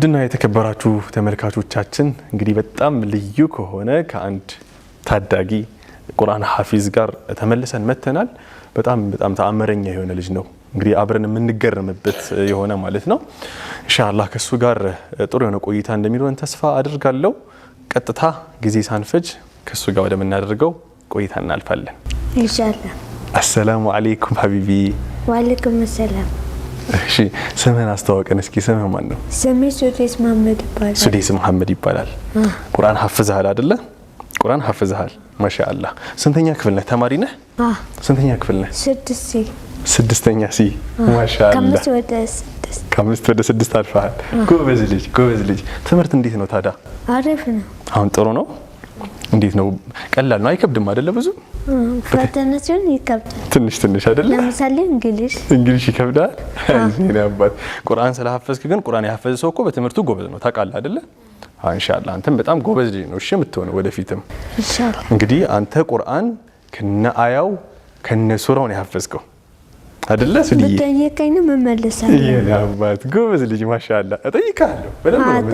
ድና የተከበራችሁ ተመልካቾቻችን እንግዲህ በጣም ልዩ ከሆነ ከአንድ ታዳጊ ቁርአን ሐፊዝ ጋር ተመልሰን መተናል። በጣም ተአምረኛ የሆነ ልጅ ነው። እንግዲህ አብረን የምንገረምበት የሆነ ማለት ነው። ኢንሻአላህ ከሱ ጋር ጥሩ የሆነ ቆይታ እንደሚኖረን ተስፋ አድርጋለሁ። ቀጥታ ጊዜ ሳንፈጅ ከሱ ጋር ወደምናደርገው ቆይታ እናልፋለን ኢንሻአላህ። አሰላሙ አለይኩም ሐቢቢ። ወአለይኩም ሰላም። እሺ ስምህን አስተዋውቀን እስኪ። ስምህ ማን ነው? ስሜ ሱዴስ መሐመድ ይባላል። ሱዴስ መሐመድ ይባላል። ቁርአን ሐፍዘሃል አይደለ? ቁርአን ሐፍዘሃል ማሻአላህ። ስንተኛ ክፍል ነህ? ተማሪ ነህ? ስንተኛ ክፍል ነህ? ስድስተኛ ሲ ማሻአላህ። ከአምስት ወደ ስድስት አልፈሃል። ጎበዝ ልጅ። ትምህርት እንዴት ነው ታዲያ? አሪፍ ነው። አሁን ጥሩ ነው። እንዴት ነው? ቀላል ነው? አይከብድም አይደለ? ብዙ ፈተናችን ይከብዳል ትንሽ አይደለ? ለምሳሌ እንግሊዝ ይከብዳል። አይኔ አባት ቁርአን ስለሐፈዝክ ግን ቁርአን ያሐፈዘ ሰው እኮ በትምህርቱ ጎበዝ ነው ታውቃለህ አይደለ? ኢንሻአላህ አንተም በጣም ጎበዝ ልጅ ነው። እሺ የምትሆነው ወደፊትም ኢንሻአላህ። እንግዲህ አንተ ቁርአን ከነ አያው ከነ ሱራው ነው ያሐፈዝከው አይደለ? ስለዚህ በጠየቀኝ ነው መመለሳለሁ። የኔ አባት ጎበዝ ልጅ ማሻአላህ። እጠይቅሃለሁ በደንብ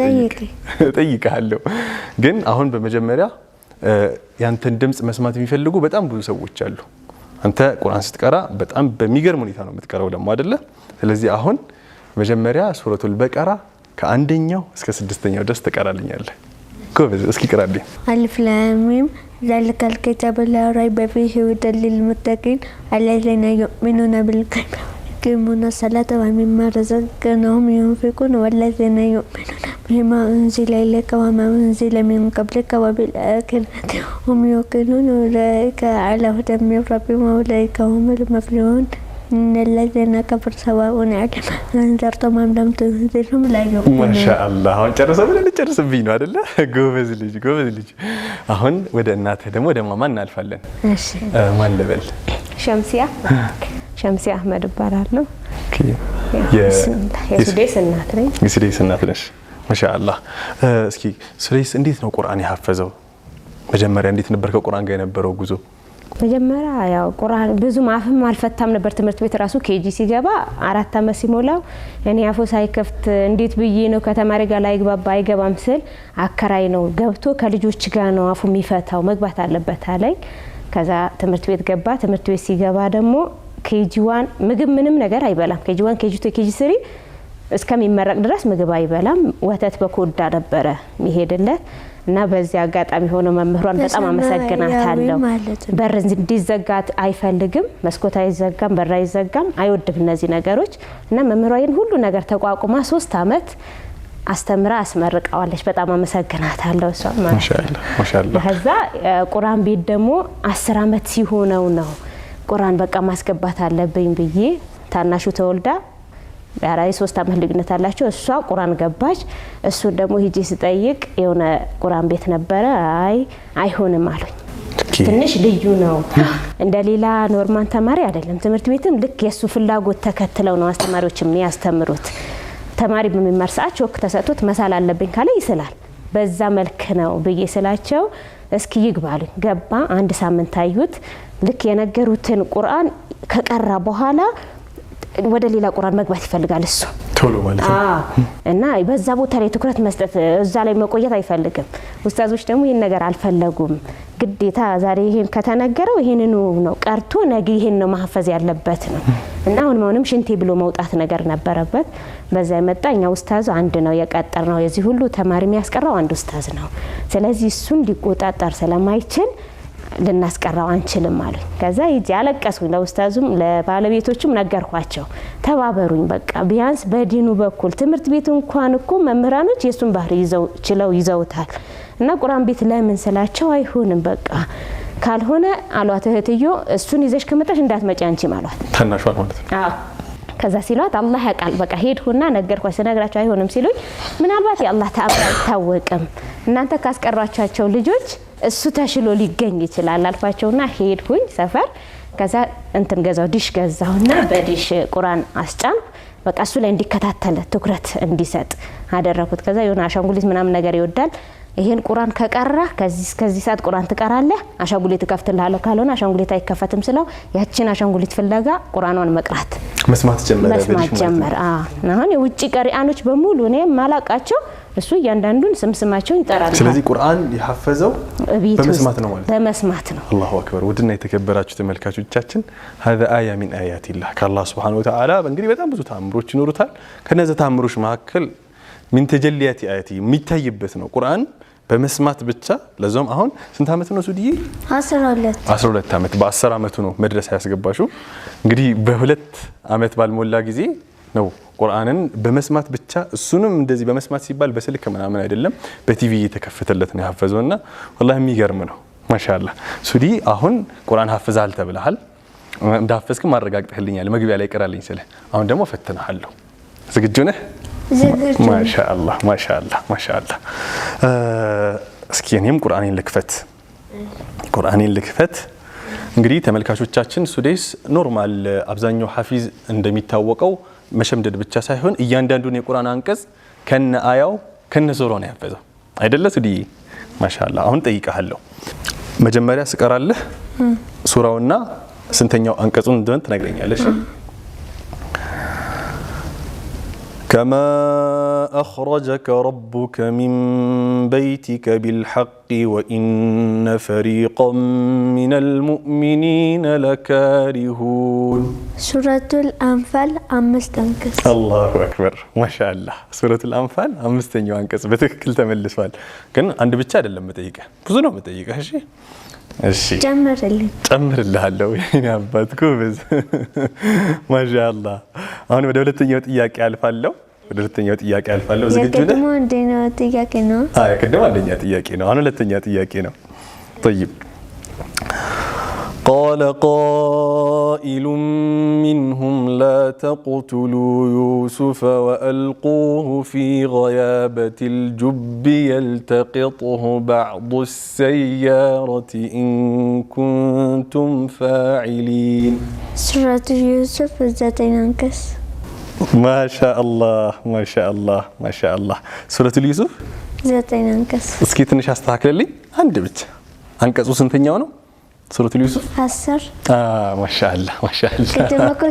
እጠይቅሃለሁ። ግን አሁን በመጀመሪያ ያንተን ድምጽ መስማት የሚፈልጉ በጣም ብዙ ሰዎች አሉ። አንተ ቁርአን ስትቀራ በጣም በሚገርም ሁኔታ ነው የምትቀራው ደግሞ አይደለ? ስለዚህ አሁን መጀመሪያ ሱረቱል በቀራ ከአንደኛው እስከ ስድስተኛው ድረስ ትቀራልኛለህ። ጎበዝ እስኪ ቅራልኝ። አልፍ ላም ሚም ዛሊከል ኪታቡ ላ ረይበ ፊሂ ሁደን ሊልሙተቂን አለዚነ ዩእሚኑነ ቢልገይቢ ወዩቂሙነ ሰላተ ወሚማ ረዘቅናሁም ዩንፊቁን ወለዚነ ዩእሚኑነ بما أنزل إليك وما أنزل من قبلك وبالآخرة هم يوقنون أولئك على هدى من ربهم وأولئك هم المفلحون إن الذين كفروا سواء عليهم أنذرتهم أم لم تنذرهم لا يؤمنون. ما شاء الله. አሁን ጨርሰብኝ ነው አይደለ? ጎበዝ ልጅ። አሁን ወደ እናትህ ደግሞ ወደ ማማ እናልፋለን። እሺ ማን ልበል? ሸምሲያ አህመድ እባላለሁ። የሱዴስ እናት ነኝ። የሱዴስ እናት ነሽ? ማሻአላህ። እስኪ ሱዴስ እንዴት ነው ቁርአን ያሐፈዘው? መጀመሪያ እንዴት ነበር ከቁርአን ጋር የነበረው ጉዞ? መጀመሪያ ያው ቁርአን ብዙም አፍም አልፈታም ነበር። ትምህርት ቤት ራሱ ኬጂ ሲገባ 4 አመት ሲሞላው እኔ አፉ ሳይከፍት እንዴት ብዬ ነው ከተማሪ ጋር ላይግባባ አይገባም ስል አከራይ ነው ገብቶ ከልጆች ጋር ነው አፉ የሚፈታው መግባት አለበት አለኝ። ከዛ ትምህርት ቤት ገባ። ትምህርት ቤት ሲገባ ደግሞ ኬጂ 1 ምግብ ምንም ነገር አይበላም። ኬጂ 1 ኬጂ 2 ኬጂ 3 እስከሚመረቅ ድረስ ምግብ አይበላም። ወተት በኮዳ ነበረ የሚሄድለት እና በዚህ አጋጣሚ ሆኖ መምህሯን በጣም አመሰግናታለሁ። በር እንዲዘጋት አይፈልግም፣ መስኮት አይዘጋም፣ በር አይዘጋም፣ አይወድም እነዚህ ነገሮች እና መምህሯን ሁሉ ነገር ተቋቁማ 3 አመት አስተምራ አስመርቀዋለች። በጣም አመሰግናታለሁ እሷ ማሻአላህ። ከዛ ቁርአን ቤት ደግሞ 10 አመት ሲሆነው ነው ቁርአን በቃ ማስገባት አለብኝ ብዬ ታናሹ ተወልዳ ያራይ 3 አመት ልዩነት አላቸው። እሷ ቁርአን ገባች። እሱን ደግሞ ሂጂ ስጠይቅ የሆነ ቁርአን ቤት ነበረ። አይሆንም አሉኝ። ትንሽ ልዩ ነው እንደሌላ ኖርማል ተማሪ አይደለም። ትምህርት ቤትም ልክ የሱ ፍላጎት ተከትለው ነው አስተማሪዎች የሚያስተምሩት። ተማሪ በሚማር ሰዓት ቾክ ተሰጥቶት መሳል አለብኝ ካለ ይስላል። በዛ መልክ ነው ብዬ ስላቸው እስኪ ይግባሉኝ። ገባ። 1 ሳምንት አዩት። ልክ የነገሩትን ቁርአን ከቀራ በኋላ ወደ ሌላ ቁርአን መግባት ይፈልጋል እሱ ቶሎ ማለት ነው። እና በዛ ቦታ ላይ ትኩረት መስጠት እዛ ላይ መቆየት አይፈልግም። ኡስታዞች ደግሞ ይሄን ነገር አልፈለጉም። ግዴታ ዛሬ ይሄን ከተነገረው ይሄንኑ ነው ቀርቶ ነገ ይሄን ነው ማህፈዝ ያለበት ነው። እና አሁንም ሽንቴ ብሎ መውጣት ነገር ነበረበት። በዛ የመጣኛ ኡስታዝ አንድ ነው የቀጠርነው። የዚህ ሁሉ ተማሪ የሚያስቀራው አንድ ኡስታዝ ነው። ስለዚህ እሱን ሊቆጣጣር ስለማይችል ልናስቀራው አንችልም አሉኝ። ከዛ ይጂ አለቀስኩኝ። ለኡስታዙም ለባለቤቶቹም ነገርኳቸው። ተባበሩኝ በቃ ቢያንስ በዲኑ በኩል ትምህርት ቤት እንኳን እኮ መምህራኖች የሱን ባህሪ ይዘውታል እና ቁርአን ቤት ለምን ስላቸው አይሆንም በቃ ካልሆነ አሏት እህትዮ እሱን ይዘሽ ከመጣሽ እንዳትመጪ አንቺ ማለት ታናሿ ማለት ነው። ከዛ ሲሏት አላህ ያቃል በቃ ሄድኩና ነገርኳቸው። ስነግራቸው አይሆንም ሲሉኝ ምናልባት የአላህ ተአምር አይታወቅም እናንተ ካስቀራቻቸው ልጆች እሱ ተሽሎ ሊገኝ ይችላል አልፋቸውና ሄድኩኝ ሰፈር። ከዛ እንትን ገዛው ዲሽ ገዛውና በዲሽ ቁርአን አስጫን በቃ እሱ ላይ እንዲከታተል ትኩረት እንዲሰጥ አደረኩት። ከዛ የሆነ አሻንጉሊት ምናምን ነገር ይወዳል። ይሄን ቁርአን ከቀራ ከዚህ ሰዓት ቁርአን ትቀራለህ፣ አሻንጉሊት ከፍትልሃለሁ፣ ካልሆነ አሻንጉሊት አይከፈትም ስለው ያቺን አሻንጉሊት ፍለጋ ቁርአኗን መቅራት መስማት ጀመረ። አሁን የውጭ ቀሪአኖች በሙሉ እኔ ማላቃቸው እሱ እያንዳንዱን ስማቸውን ይጠራል። ስለዚህ ቁርአን የሐፈዘው በመስማት ነው ማለት በመስማት ነው። አላሁ አክበር። ውድና የተከበራችሁ ተመልካቾቻችን هذا آية من آيات الله ከአላህ Subhanahu Wa Ta'ala እንግዲህ በጣም ብዙ ተአምሮች ይኖሩታል። ከነዚህ ተአምሮች መካከል من تجليات آياته የሚታይበት ነው ቁርአን በመስማት ብቻ። ለዛም አሁን ስንት አመት ነው ሱዲዬ? 12 አመት። በ10 አመቱ ነው መድረሳ ያስገባሽው። እንግዲህ በሁለት አመት ባልሞላ ጊዜ ነው ቁርአንን በመስማት ብቻ፣ እሱንም እንደዚህ በመስማት ሲባል በስልክ ምናምን አይደለም፣ በቲቪ እየተከፈተለት ነው ያፈዘውና والله የሚገርም ነው። ማሻአላህ ሱዲ አሁን ቁርአን ሐፍዛል ተብለሃል። እንዳፈዝክ ማረጋግጠህልኛል መግቢያ ላይ ቀራልኝ ስለ አሁን ደግሞ ፈትነሃለሁ። ዝግጁ ነህ? ዝግጁ። ማሻአላህ ማሻአላህ ማሻአላህ። እስኪ እኔም ቁርአኔን ልክፈት። እንግዲህ ተመልካቾቻችን ሱዴስ ኖርማል አብዛኛው ሐፊዝ እንደሚታወቀው መሸምደድ ብቻ ሳይሆን እያንዳንዱን የቁርአን አንቀጽ ከነ አያው ከነ ሱራው ነው ያፈዘው አይደለ ሱዲ? ማሻአላህ። አሁን ጠይቀሃለሁ። መጀመሪያ ስቀራለህ ሱራውና ስንተኛው አንቀጹን እንደሆነ ትነግረኛለሽ። كما أخرجك ربك من بيتك بالحق وإن فريقا من المؤمنين لكارهون. سورة الأنفال 5 أنقص. الله أكبر ما شاء الله. سورة الأنفال 5 أنقص بتكل تملس فال كان عند بتشاد لما تيجي بزنو متيجي هالشي እሺ ጨምርልሃለሁ የኔ አባት ጎበዝ ማሻአላህ። አሁን ወደ ሁለተኛው ጥያቄ አልፋለሁ። ዝግጁ ነህ? የቀድሞ አንደኛው ጥያቄ ነው። የቀድሞ አንደኛ ጥያቄ ነው። አሁን ሁለተኛ ጥያቄ ነው። طيب قال قائل منهم لا تقتلوا يوسف وألقوه في غيابة الجب يلتقطه بعض السيارة إن كنتم فاعلين. سورة يوسف 9 أنقص. ما شاء الله ما شاء الله ما شاء الله. سورة يوسف 9 أنقص. እስኪ ትንሽ አስተካክለልኝ አንድ ብቻ። አንቀጹ ስንተኛው ነው? سورة اليوسف 10. ما شاء الله ما شاء الله. كتبك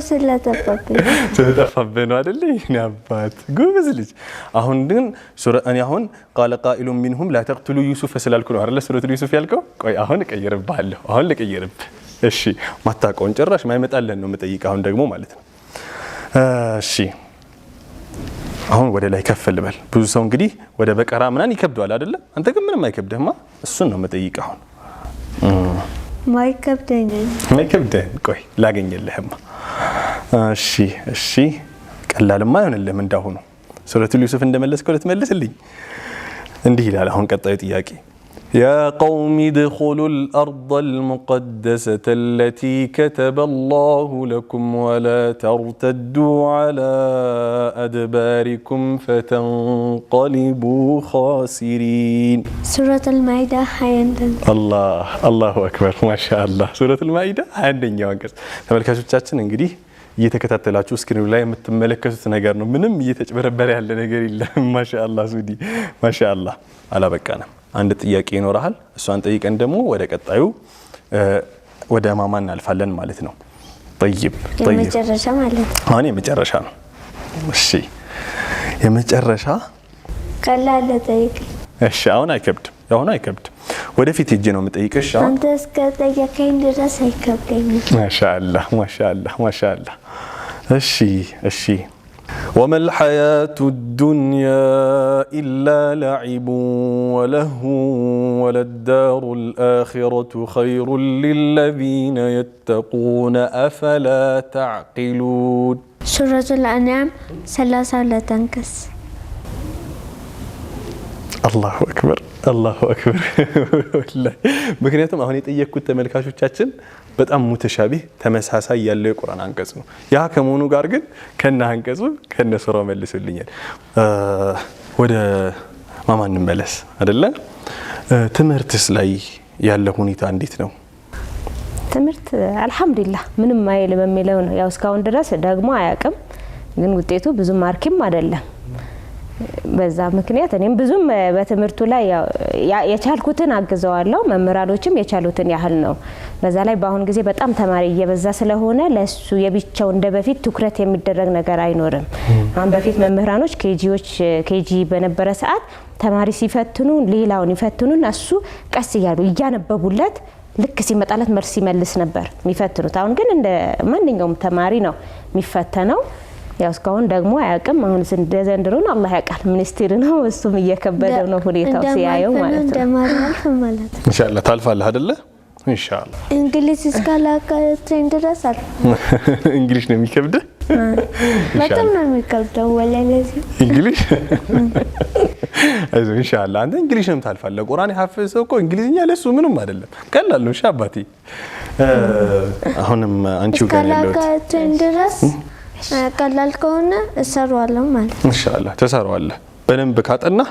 ስለተጠፋብኝ አይደል ያባት ጎበዝ ልጅ። አሁን ግን ሱራ እኔ አሁን قال قائل منهم لا تقتلوا يوسف ስላልኩ ነው አይደል ሱረቱ ዩሱፍ ያልከው? ቆይ አሁን እቀይርብሃለሁ። አሁን ልቀይርብህ። እሺ ማታውቀውን ጭራሽ ማይመጣልህ ነው የምጠይቅ አሁን ደግሞ ማለት ነው። እሺ አሁን ወደ ላይ ከፍ ልበል። ብዙ ሰው እንግዲህ ወደ በቀራ ምናን ይከብደዋል አይደል? አንተ ግን ምንም አይከብድህማ። እሱን ነው የምጠይቅ አሁን ማይከብደኝ ቆይ ላገኝልህማ። እሺ ቀላልማ አይሆንልህም እንዳሁኑ። ሱረቱል ዩሱፍ እንደመለስከው ልትመልስልኝ እንዲህ ይላል አሁን ቀጣዩ ጥያቄ يا قوم ادخلوا الأرض المقدسة التي كتب الله لكم ولا ترتدوا على أدباركم فتنقلبوا خاسرين. سورة المائدة 20. الله أكبر ما شاء الله. سورة المائدة 20 አንቀጽ ተመልካቾቻችን እንግዲህ እየተከታተላችሁ ስክሪኑ ላይ የምትመለከቱት ነገር ነው። ምንም እየተጨበረበረ ያለ ነገር የለም። ማሻአላህ ሱዲ ማሻአላህ። አላበቃንም። አንድ ጥያቄ ይኖርሃል። እሷን ጠይቀን ደግሞ ወደ ቀጣዩ ወደ ማማ እናልፋለን ማለት ነው። طيب የመጨረሻ ማለት ነው። አሁን የመጨረሻ ነው። እሺ የመጨረሻ ቀላል ጠይቅ። እሺ አሁን አይከብድም። ወደፊት ሂጅ ነው የምጠይቅሽ። አሁን አንተ እስከ ጠየቀኝ ድረስ አይከብደኝም። ማሻአላህ ማሻአላህ ማሻአላህ። እሺ وما الحياة الدنيا إلا لعب ولهو وللدار الآخرة خير للذين يتقون أفلا تعقلون. سورة الأنعام 32 أنقص. الله أكبر. والله ምክንያቱም አሁን የጠየቅኩት ተመልካቾቻችን በጣም ሙተሻቢህ ተመሳሳይ ያለው የቁርአን አንቀጽ ነው። ያ ከመሆኑ ጋር ግን ከነ አንቀጹ ከነ ሱራው መልሱልኛል። ወደ ማማ እንመለስ አይደለ? ትምህርትስ ላይ ያለው ሁኔታ እንዴት ነው? ትምህርት አልহামዱሊላህ ምንም አይልም የሚለው ነው። ያው እስካሁን ድረስ ደግሞ አያውቅም። ግን ውጤቱ ብዙ ማርኪም አይደለም። በዛ ምክንያት እኔም ብዙም በትምህርቱ ላይ የቻልኩትን አግዘዋለሁ። መምህራኖችም የቻሉትን ያህል ነው። በዛ ላይ በአሁን ጊዜ በጣም ተማሪ እየበዛ ስለሆነ ለሱ የብቻው እንደበፊት ትኩረት የሚደረግ ነገር አይኖርም። አሁን በፊት መምህራኖች ኬጂ በነበረ ሰዓት ተማሪ ሲፈትኑ ሌላውን ይፈትኑን እሱ ቀስ እያሉ እያነበቡለት ልክ ሲመጣለት መልስ ይመልስ ነበር የሚፈትኑት። አሁን ግን እንደ ማንኛውም ተማሪ ነው የሚፈተነው። ያው እስካሁን ደግሞ አያውቅም። አሁን ዘንድሮን አላህ ያውቃል። ሚኒስትሪ ነው እሱም እየከበደው ነው ሁኔታው ሲያየው ማለት ነው። ኢንሻአላህ ታልፋለህ አይደለ? ኢንሻአላህ እንግሊዝ እስካላቀተኝ ድረስ አለ። እንግሊዝ ነው የሚከብደው? በጣም ነው የሚከብደው ወላሂ ለዚህ እንግሊዝ አይዞህ ኢንሻአላህ አንተ እንግሊዝም ታልፋለህ። ቁርአን ያፈሰው እኮ እንግሊዝኛ ለሱ ምንም አይደለም፣ ቀላል ነው። አባቴ አሁንም አንቺው ጋር ያለው እስካላቀተኝ ድረስ ቀላል ከሆነ እሰራዋለሁ ማለት ነው። ኢንሻአላህ ተሰራዋለህ። በደንብ ካጠና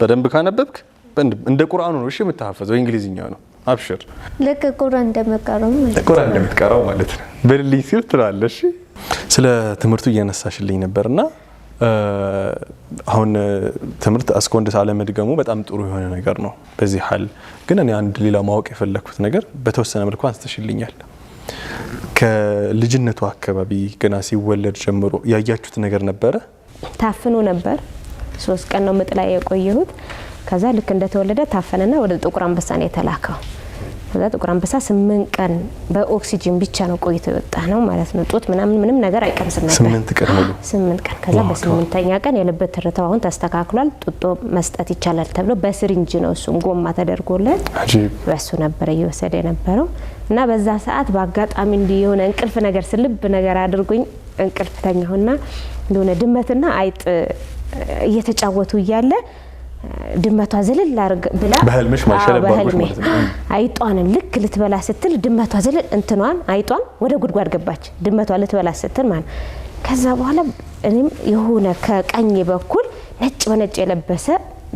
በደንብ ካነበብክ እንደ ቁርአኑ ነው እሺ የምታፈዘው። እንግሊዝኛው ነው አብሽር። ልክ ቁርአን እንደምትቀራው ማለት ነው። በልልኝ ሲል ትላለሽ። ስለ ትምህርቱ እያነሳሽልኝ ነበርና አሁን ትምህርት አስኮንደስ አለመድገሙ በጣም ጥሩ የሆነ ነገር ነው። በዚህ ሐል ግን እኔ አንድ ሌላ ማወቅ የፈለኩት ነገር በተወሰነ መልኩ አንስተሽልኛል። ከልጅነቱ አካባቢ ገና ሲወለድ ጀምሮ ያያችሁት ነገር ነበረ? ታፍኖ ነበር። 3 ቀን ነው ምጥ ላይ የቆየሁት። ከዛ ልክ እንደተወለደ ታፈነና ወደ ጥቁር አንበሳ ነው የተላከው። ከዛ ጥቁር አንበሳ 8 ቀን በኦክሲጅን ብቻ ነው ቆይቶ የወጣ ነው ማለት ነው። ጡት ምንም ነገር አይቀምስም ነበር 8 ቀን ሙሉ 8 ቀን። ከዛ በ8ኛ ቀን የልብ ትርታው አሁን ተስተካክሏል፣ ጡጦ መስጠት ይቻላል ተብሎ በስሪንጅ ነው እሱም ጎማ ተደርጎለት በሱ ነበር እየወሰደ የነበረው። እና በዛ ሰዓት በአጋጣሚ እንዲህ የሆነ እንቅልፍ ነገር ስልብ ነገር አድርጎኝ እንቅልፍ ተኛሁና እንደሆነ ድመትና አይጥ እየተጫወቱ እያለ ድመቷ ዝልል ብላ በህልምሽ ማሸለባሽ ማለት ነው። አይጧን ልክ ልትበላ ስትል ድመቷ ዝልል እንትኗን አይጧን ወደ ጉድጓድ ገባች። ድመቷ ልትበላ ስትል ማለት ከዛ በኋላ እኔም የሆነ ከቀኝ በኩል ነጭ በነጭ የለበሰ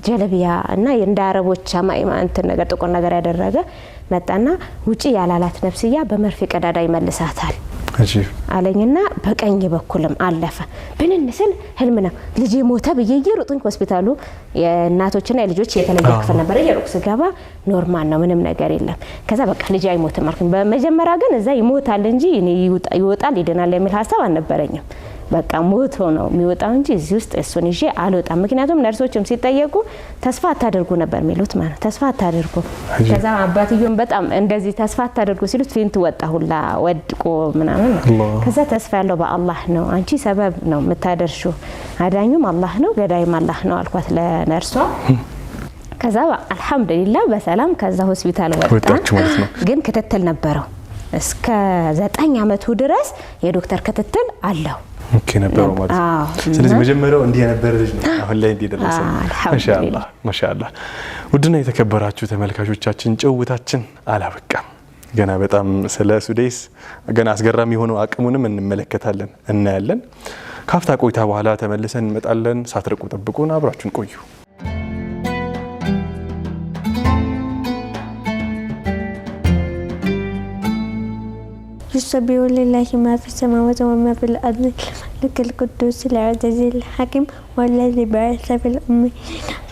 ጀለቢያ እና እንደ አረቦች አማይማ እንትን ነገር ጥቁር ነገር ያደረገ መጣና ውጪ ያላላት ነፍስያ በመርፌ ቀዳዳ ይመልሳታል አለኝና በቀኝ በኩልም አለፈ። ብንንስል ህልም ነው ልጄ ሞተ ብዬ እየሮጥኩኝ ሆስፒታሉ የእናቶችና የልጆች የተለየ ክፍል ነበር። እየሮጥኩ ስገባ ኖርማል ነው ምንም ነገር የለም። ከዛ በቃ ልጄ አይሞትም አልኩኝ። በመጀመሪያ ግን እዛ ይሞታል እንጂ እኔ ይወጣል ይደናል የሚል ሀሳብ አልነበረኝም። በቃ ሞቶ ነው የሚወጣው እንጂ እዚህ ውስጥ እሱን ይዤ አልወጣም። ምክንያቱም ነርሶችም ሲጠየቁ ተስፋ አታደርጉ ነበር የሚሉት ማለት ተስፋ አታደርጉ። ከዛ አባትየውም በጣም እንደዚህ ተስፋ አታደርጉ ሲሉት ፊንት ወጣ ሁላ ወድቆ ምናምን። ከዛ ተስፋ ያለው በአላህ ነው፣ አንቺ ሰበብ ነው የምታደርሺው፣ አዳኙም አላህ ነው ገዳይም አላህ ነው አልኳት ለነርሷ። ከዛ አልহামዱሊላህ በሰላም ከዛ ሆስፒታል ወጣች ማለት ነው። ግን ክትትል ነበረው እስከ 9 አመቱ ድረስ የዶክተር ክትትል አለው። ኦኬ ነበረው ማለት ነው። ስለዚህ መጀመሪያው እንዲህ የነበረ ልጅ ነው አሁን ላይ እንዲህ ደረሰ። ማሻአላህ ማሻአላህ። ውድና የተከበራችሁ ተመልካቾቻችን ጭውውታችን አላበቃም። ገና በጣም ስለ ሱዴስ ገና አስገራሚ የሆነው አቅሙንም እንመለከታለን እናያለን። ካፍታ ቆይታ በኋላ ተመልሰን እንመጣለን። ሳትርቁ ጠብቁን፣ አብራችሁን ቆዩ። يسبح لله ما في السماوات وما في الأرض الملك القدوس العزيز الحكيم والذي بعث في الأميين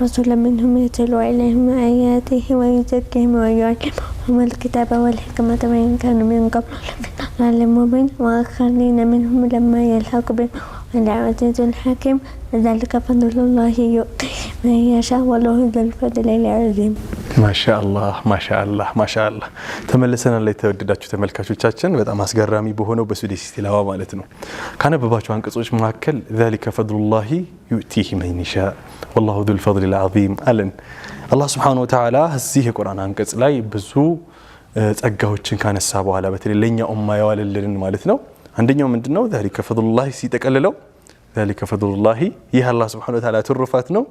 رسولا منهم يتلو عليهم آياته ويزكيهم ويعلمهم الكتاب والحكمة وإن كانوا من قبل لفي ضلال مبين وآخرين منهم لما يلحق بهم العزيز الحكيم ذلك فضل الله يؤتيه من يشاء والله ذو الفضل العظيم። ማሻአላህ ማሻአላህ ማሻአላህ። ተመልሰናል ላይ ተወደዳችሁ ተመልካቾቻችን በጣም አስገራሚ በሆነው በሱዴስ ኢስቲላዋ ማለት ነው ካነበባችሁ አንቀጾች መካከል ذلك فضل الله يؤتيه من يشاء والله ذو الفضل العظيم አለን። አላህ Subhanahu Wa Ta'ala እዚህ የቁርአን አንቀጽ ላይ ብዙ ጸጋዎችን ካነሳ በኋላ በተለይ ለኛ ኡማ ያዋለልን ማለት ነው። አንደኛው ምንድነው ذلك فضل الله ሲጠቀልለው ذلك فضل الله ይህ አላህ Subhanahu Wa Ta'ala ትሩፋት ነው።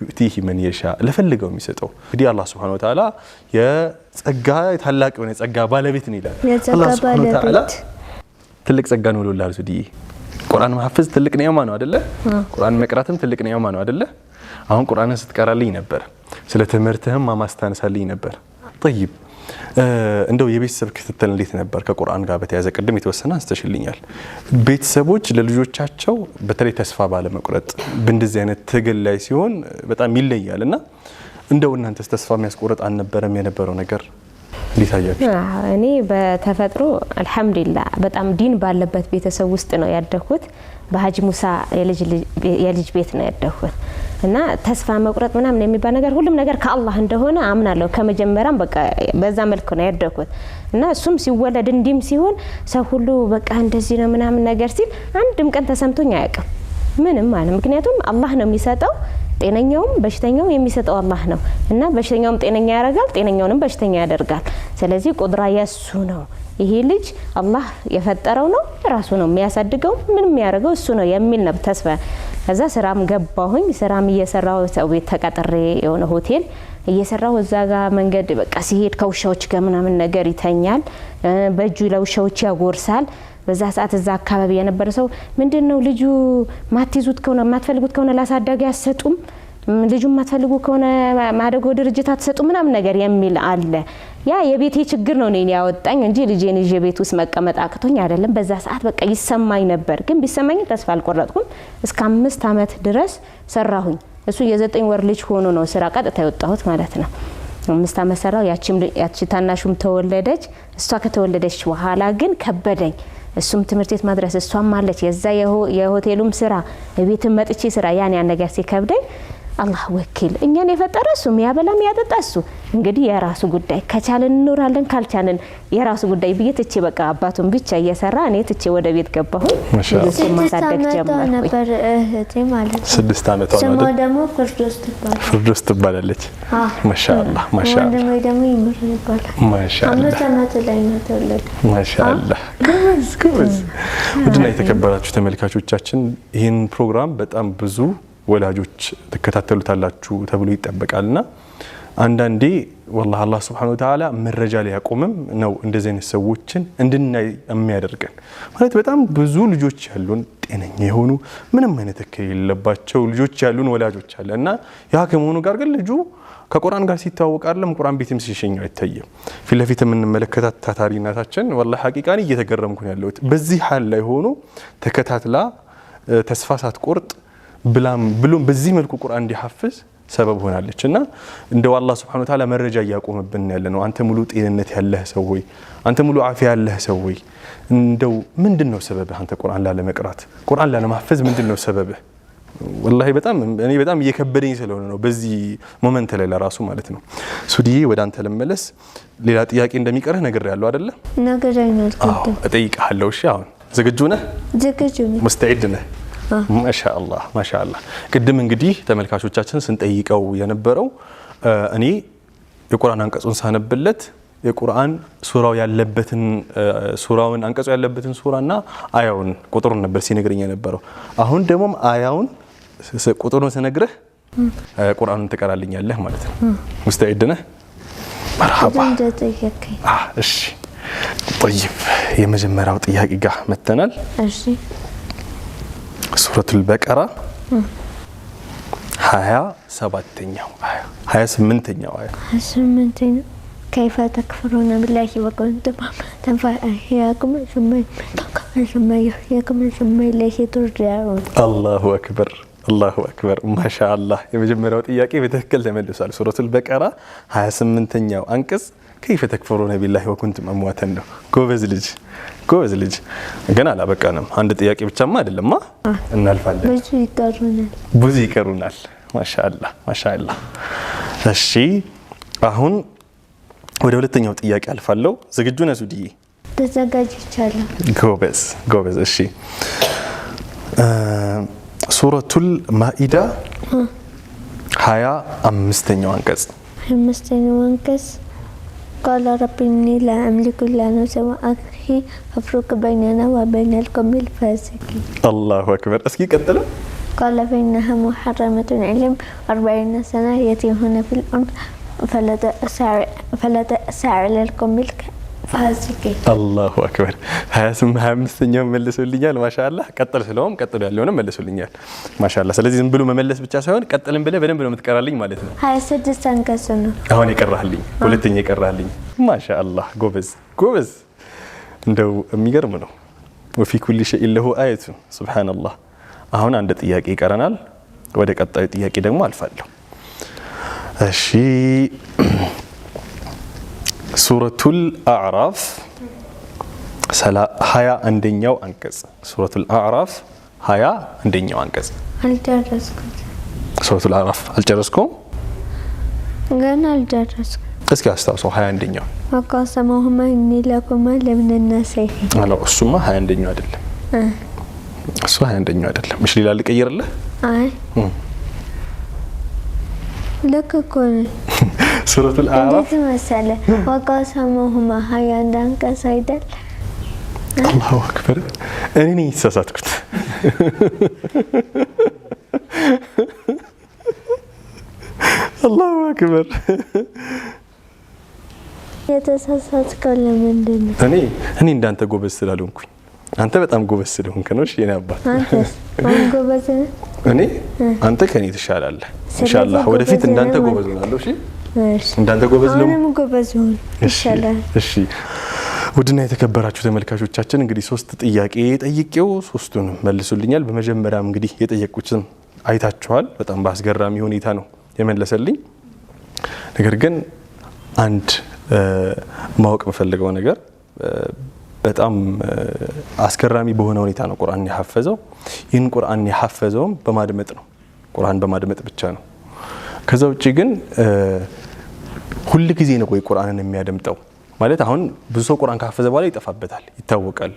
يؤتيه من يشاء ለፈልገው የሚሰጠው እንግዲህ አላህ Subhanahu Wa Ta'ala የጸጋ ታላቅ የሆነ ጸጋ ባለቤት ነው ይላል። አላህ Subhanahu Wa Ta'ala ትልቅ ጸጋ ነው ለላህ ሱዲ ቁርአን ማህፈዝ ትልቅ ኒዕማ ነው አይደለ? ቁርአን መቅራትም ትልቅ ኒዕማ ነው አይደለ? አሁን ቁርአንን ስትቀራልኝ ነበር ስለ ትምህርትህም ማስተንሳልኝ ነበር። طيب እንደው የቤተሰብ ክትትል እንዴት ነበር? ከቁርአን ጋር በተያያዘ ቅድም የተወሰነ አንስተሽልኛል። ቤተሰቦች ለልጆቻቸው በተለይ ተስፋ ባለመቁረጥ በእንደዚህ አይነት ትግል ላይ ሲሆን በጣም ይለያል እና እንደው እናንተስ ተስፋ የሚያስቆርጥ አልነበረም የነበረው ነገር? እንዴት አያችሁ? እኔ በተፈጥሮ አልহামዱሊላህ በጣም ዲን ባለበት ቤተሰብ ውስጥ ነው ያደኩት። በሀጂ ሙሳ የልጅ ቤት ነው ያደኩት እና ተስፋ መቁረጥ ምናምን የሚባል ነገር ሁሉም ነገር ከአላህ እንደሆነ አምናለሁ። ከመጀመሪያም በቃ በዛ መልኩ ነው ያደኩት እና እሱም ሲወለድ እንዲም ሲሆን ሰው ሁሉ በቃ እንደዚህ ነው ምናምን ነገር ሲል አንድም ቀን ተሰምቶኝ አያውቅም ምንም ማለት። ምክንያቱም አላህ ነው የሚሰጠው፣ ጤነኛውም በሽተኛው የሚሰጠው አላህ ነው እና በሽተኛውም ጤነኛ ያደርጋል፣ ጤነኛውንም በሽተኛ ያደርጋል። ስለዚህ ቁድራ የሱ ነው። ይሄ ልጅ አላህ የፈጠረው ነው፣ ራሱ ነው የሚያሳድገው፣ ምንም የሚያደርገው እሱ ነው የሚል ነው ተስፋ። ከዛ ስራም ገባሁኝ። ስራም እየሰራው ሰው ቤት ተቀጥሬ የሆነ ሆቴል እየሰራው እዛ ጋር መንገድ በቃ ሲሄድ ከውሻዎች ጋር ምናምን ነገር ይተኛል፣ በእጁ ለውሻዎች ያጎርሳል። በዛ ሰዓት እዛ አካባቢ የነበረ ሰው ምንድነው ልጁ ማትይዙት ከሆነ ማትፈልጉት ከሆነ ላሳዳጊ አትሰጡም፣ ልጁ ማትፈልጉ ከሆነ ማደጎ ድርጅት አትሰጡም ምናምን ነገር የሚል አለ። ያ የቤቴ ችግር ነው እኔን ያወጣኝ እንጂ ልጄን ይዤ ቤት ውስጥ መቀመጥ አቅቶኝ አይደለም። በዛ ሰዓት በቃ ይሰማኝ ነበር፣ ግን ቢሰማኝ ተስፋ አልቆረጥኩም። እስከ 5 አመት ድረስ ሰራሁኝ። እሱ የ9 ወር ልጅ ሆኖ ነው ስራ ቀጥታ የወጣሁት ማለት ነው። 5 አመት ሰራው። ያቺ ታናሹም ተወለደች። እሷ ከተወለደች በኋላ ግን ከበደኝ። እሱም ትምህርት ቤት ማድረስ እሷም ማለች የዛ የሆቴሉም ስራ ቤትም መጥቼ ስራ ያን ነገር ሲከብደኝ አላህ ወኪል እኛን የፈጠረ እሱ የሚያበላ የሚያጠጣ እሱ እንግዲህ የራሱ ጉዳይ፣ ከቻለን እንኖራለን ካልቻለን የራሱ ጉዳይ ብዬ ትቼ በቃ አባቱን ብቻ እየሰራ እኔ ትቼ ወደ ቤት ገባሁ። ልጅ ማሳደግ ጀመርኩ ነበር እህቴ ማለት ነው። 6 አመት ስሟ ደግሞ ፍርዶስ ትባላለች። ማሻአላህ ማሻአላህ። ወንድሜ ደግሞ ይምር ይባላል። ማሻአላህ 5 አመት ላይ ነው ተወለደ። ማሻአላህ ጎበዝ። ውድና የተከበራችሁ ተመልካቾቻችን ይህን ፕሮግራም በጣም ብዙ ወላጆች ተከታተሉታላችሁ ተብሎ ይጠበቃልና አንዳንዴ والله አላህ Subhanahu Wa Ta'ala መረጃ ላይ ያቆምም ነው እንደዚህ አይነት ሰዎችን እንድናይ የሚያደርገን። ማለት በጣም ብዙ ልጆች ያሉን ጤነኛ የሆኑ ምንም አይነት እክል የሌለባቸው ልጆች ያሉን ወላጆች አለና ያ ከመሆኑ ጋር ግን ልጁ ከቁርአን ጋር ሲታወቅ አይደለም ቁርአን ቤትም ሲሸኘው አይታየም። ፊት ለፊት የምንመለከታት ታታሪ እናታችን والله ሐቂቃን እየተገረምኩ ነው ያለሁት። በዚህ ሐል ላይ ሆኖ ተከታትላ ተስፋ ሳትቆርጥ ብሎም በዚህ መልኩ ቁርአን እንዲሐፍዝ ሰበብ ሆናለች እና እንደው አላህ Subhanahu Wa Ta'ala መረጃ እያቆመብን ያለ ነው። አንተ ሙሉ ጤንነት ያለህ ሰው ሆይ፣ አንተ ሙሉ አፊያ ያለህ ሰው ሆይ እንደው ምንድነው ሰበብህ? አንተ ቁርአን ላለመቅራት ቁርአን ላለማሐፈዝ ምንድነው ሰበብህ? والله እኔ በጣም እየከበደኝ ስለሆነ ነው በዚህ ሞመንት ላይ ለራሱ ማለት ነው። ሱዲዬ ወደ አንተ ለመለስ ሌላ ጥያቄ እንደሚቀርህ ነግሬያለሁ አይደለ? ነግሬኛል። እጠይቅሃለሁ። እሺ አሁን ዝግጁ ነህ? ዝግጁ ነኝ። ሙስተዒድ ነህ? ማሻአላህ ማሻአላህ። ቅድም እንግዲህ ተመልካቾቻችን ስንጠይቀው የነበረው እኔ የቁርአን አንቀጹን ሳነብለት የቁርአን ሱራው ያለበትን ሱራውን አንቀጹ ያለበትን ሱራና አያውን ቁጥሩን ነበር ሲነግረኝ የነበረው። አሁን ደግሞ አያውን ቁጥሩን ስነግርህ ቁርአኑን ትቀራልኛለህ ማለት ነው። ሙስተዒድ ነህ? መርሐባ። እሺ طيب የመጀመሪያው ጥያቄ ጋር መተናል። እሺ ሱረቱል በቀራ 27ኛው አያ 28ኛው አያ 28ኛው كيف تكفرون بالله وكنتم تنفعكم ثم يحييكم ثم إليه ترجعون الله أكبر الله أكبر ما شاء الله የመጀመሪያው ጥያቄ በትክክል ተመልሷል። ሱረቱል በቀራ 28ኛው አንቀጽ كيف تكفرون بالله وكنتم أمواتا ነው። ጎበዝ ልጅ ግን አላበቃንም። አንድ ጥያቄ ብቻማ አይደለማ እናልፋለን። ብዙ ይቀሩናል። ማሻአላህ ማሻአላህ። እሺ አሁን ወደ ሁለተኛው ጥያቄ አልፋለሁ። ዝግጁ ነህ ሱዲዬ? ተዘጋጅቻለሁ። ጎበዝ። እሺ ሱረቱል ማኢዳ 25ኛው አንቀጽ 25ኛው አንቀጽ قال رب إني لا أملك إلا نفسي وأخي فافرق بيننا وبين القوم الفاسقين. الله أكبر. اسكي قتلوا. قال فإنها محرمة عليهم 40 سنة يتيهون في الأرض فلا تأسى على القوم አላሁ አክበር 25ኛው መልሶልኛል። ማሻአላህ ቀጥል ስለውም ቀጥሎ ያለውንም መልሶልኛል። ማሻአላህ ስለዚህ ዝም ብሎ መመለስ ብቻ ሳይሆን ቀጥልን ብለህ በደንብ ነው የምትቀራልኝ ማለት ነው። 26 አንቀጽ ነው አሁን የቀራልኝ ሁለተኛ የቀራልኝ። ማሻአላህ ጎበዝ እንደው የሚገርም ነው። ወፊ ኩሊ ሸይእ ለሁ አየቱ ሱብሃንአላህ። አሁን አንድ ጥያቄ ይቀረናል። ወደ ቀጣዩ ጥያቄ ደግሞ አልፋለሁ። እሺ ሱረቱል አዕራፍ 21ኛው አንቀጽ ሱረቱል አዕራፍ 21ኛው አንቀጽ አልጨረስኩም። ሱረቱል አዕራፍ አልጨረስኩም? ገና አልጨረስኩም። እስኪ አስታውሰው 21ኛው ወቀሰመሁማ ኢኒ ለኩማ ለሚነ ናሲሒን። አላ እሱማ 21ኛው አይደለም። እሱ 21ኛው አይደለም። እሺ ሌላ ልቀይርልህ? አይ ልክ እኮ ነው። ሱረቱል አዕራፍ እንዴት መሰለህ? ወቀሰመሁማ 21 አንቀጽ አይደል? አላሁ አክበር። እኔ ነኝ የተሳሳትኩት። አላሁ አክበር። የተሳሳትከው ለምንድን ነው? እኔ እንዳንተ ጎበዝ ስላልሆንኩኝ አንተ በጣም ጎበዝ ስለሆንክ ነው። እሺ የኔ አባት አንተስ ማን ጎበዝ ነው? እኔ አንተ ከኔ ትሻላለህ ኢንሻአላህ። ወደፊት እንዳንተ ጎበዝ ሆናለሁ። እሺ እንዳንተ ጎበዝ ነው። አሁንም ጎበዝ ሁን ኢንሻአላህ። እሺ ውድና የተከበራችሁ ተመልካቾቻችን እንግዲህ 3 ጥያቄ ጠይቄው 3ቱንም መልሱልኛል። በመጀመሪያም እንግዲህ የጠየቁትን አይታችኋል። በጣም በአስገራሚ ሁኔታ ነው የመለሰልኝ። ነገር ግን አንድ ማወቅ የምፈልገው ነገር በጣም አስገራሚ በሆነ ሁኔታ ነው ቁርአን የሐፈዘው። ይህን ቁርአን የሐፈዘውም በማድመጥ ነው። ቁርአን በማድመጥ ብቻ ነው። ከዛ ውጪ ግን ሁል ጊዜ ነው ወይ ቁርአንን የሚያደምጠው ማለት አሁን ብዙ ሰው ቁርአን ካፈዘ በኋላ ይጠፋበታል፣ ይታወቃል፣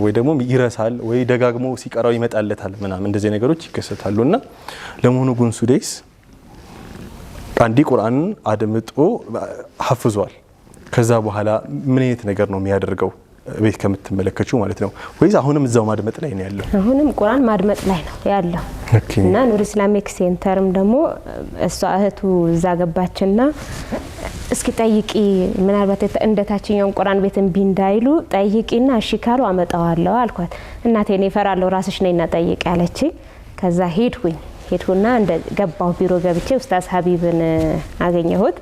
ወይ ደግሞ ይረሳል፣ ወይ ደጋግሞ ሲቀራው ይመጣለታል ምናምን እንደዚህ ነገሮች ይከሰታሉና ለመሆኑ ግን ሱዴስ አንዲ ቁርአንን አድምጦ ሐፍዟል። ከዛ በኋላ ምን አይነት ነገር ነው የሚያደርገው ቤት ከምትመለከቹው ማለት ነው? ወይስ አሁንም እዛው ማድመጥ ላይ ነው ያለው? አሁንም ቁርአን ማድመጥ ላይ ነው ያለው። እና ኑር ኢስላሚክ ሴንተርም ደግሞ እሷ እህቱ እዛ ገባችና እስኪ ጠይቂ ምናልባት እንደታችኛው ቁርአን ቤት እምቢ እንዳይሉ ጠይቂና እሺ ካሉ አመጣዋለሁ አልኳት። እናቴ እኔ እፈራለሁ ራስሽ ነይና ጠይቂ አለችኝ። ከዛ ሄድኩና እንደ ገባው ቢሮ ገብቼ ኡስታዝ ሀቢብን አገኘሁት።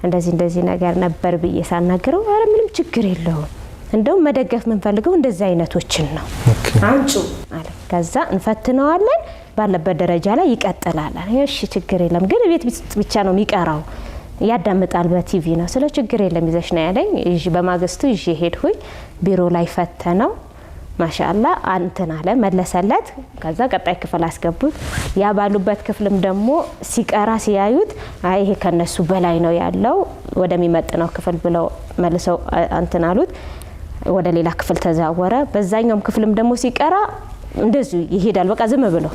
እንደዚህ ነገር ነበር ብዬ ሳናገረው አረ ምንም ችግር የለውም እንደው መደገፍ ምንፈልገው እንደዚህ አይነቶችን ነው አንጩ አለ። ከዛ እንፈትነዋለን ባለበት ደረጃ ላይ ይቀጥላል። እሺ ችግር የለም ግን ቤት ብቻ ነው የሚቀራው ያዳምጣል በቲቪ ነው ስለ ችግር የለም ይዘሽ ነው ያለኝ። በማግስቱ ይዤ ሄድኩኝ ቢሮ ላይ ፈተነው። ማሻአላ አንተና አለ መለሰለት። ከዛ ቀጣይ ክፍል አስገቡት። ያ ባሉበት ክፍልም ደግሞ ሲቀራ ሲያዩት አይ ይሄ ከነሱ በላይ ነው ያለው ወደሚመጥነው ክፍል ብለው መልሰው አንተና አሉት። ወደ ሌላ ክፍል ተዛወረ። በዛኛውም ክፍልም ደግሞ ሲቀራ እንደዚህ ይሄዳል በቃ ዝም ብሎ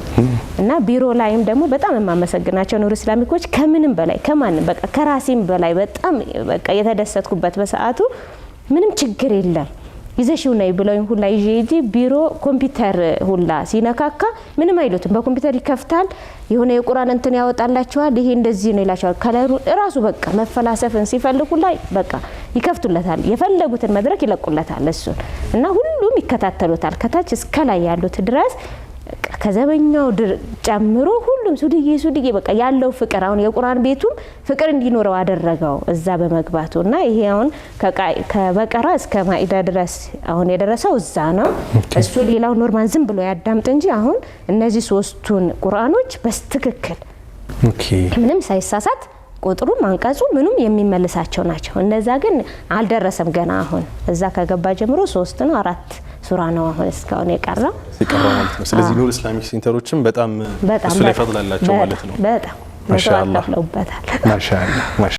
እና ቢሮ ላይም ደግሞ በጣም የማመሰግናቸው ኑር ኢስላሚኮች ከምንም በላይ ከማንም በቃ ከራሴም በላይ በጣም በቃ የተደሰትኩበት በሰዓቱ ምንም ችግር የለም ይዘሽው ነይ ብለውኝ ሁላ ይዤ ቢሮ ኮምፒውተር ሁላ ሲነካካ ምንም አይሉትም። በኮምፒውተር ይከፍታል የሆነ የቁርአን እንትን ያወጣላቸዋል። ይሄ እንደዚህ ነው ይላቸዋል። ከለሩ ራሱ በቃ መፈላሰፍን ሲፈልጉ ላይ በቃ ይከፍቱለታል። የፈለጉትን መድረክ ይለቁለታል እሱን እና ሁሉም ይከታተሉታል ከታች እስከ ላይ ያሉት ድረስ ከዘበኛው ጨምሮ ሁሉም ሱድዬ በቃ ያለው ፍቅር አሁን የቁርአን ቤቱም ፍቅር እንዲኖረው አደረገው እዛ በመግባቱ እና ይሄ አሁን ከበቀራ እስከ ማኢዳ ድረስ አሁን የደረሰው እዛ ነው። እሱ ሌላው ኖርማል ዝም ብሎ ያዳምጥ እንጂ አሁን እነዚህ 3ቱን ቁርአኖች በስትክክል ምንም ሳይሳሳት ቁጥሩም አንቀጹ ምንም የሚመልሳቸው ናቸው። እነዛ ግን አልደረሰም ገና አሁን እዛ ከገባ ጀምሮ 3 ነው 4 ሱራ ነው አሁን እስካሁን የቀረው ማለት ነው። ስለዚህ ኑር ኢስላሚክ ሴንተሮችም በጣም እሱ ላይ ፈጥላላቸው ማለት ነው። በጣም ማሻአላህ ማሻአላህ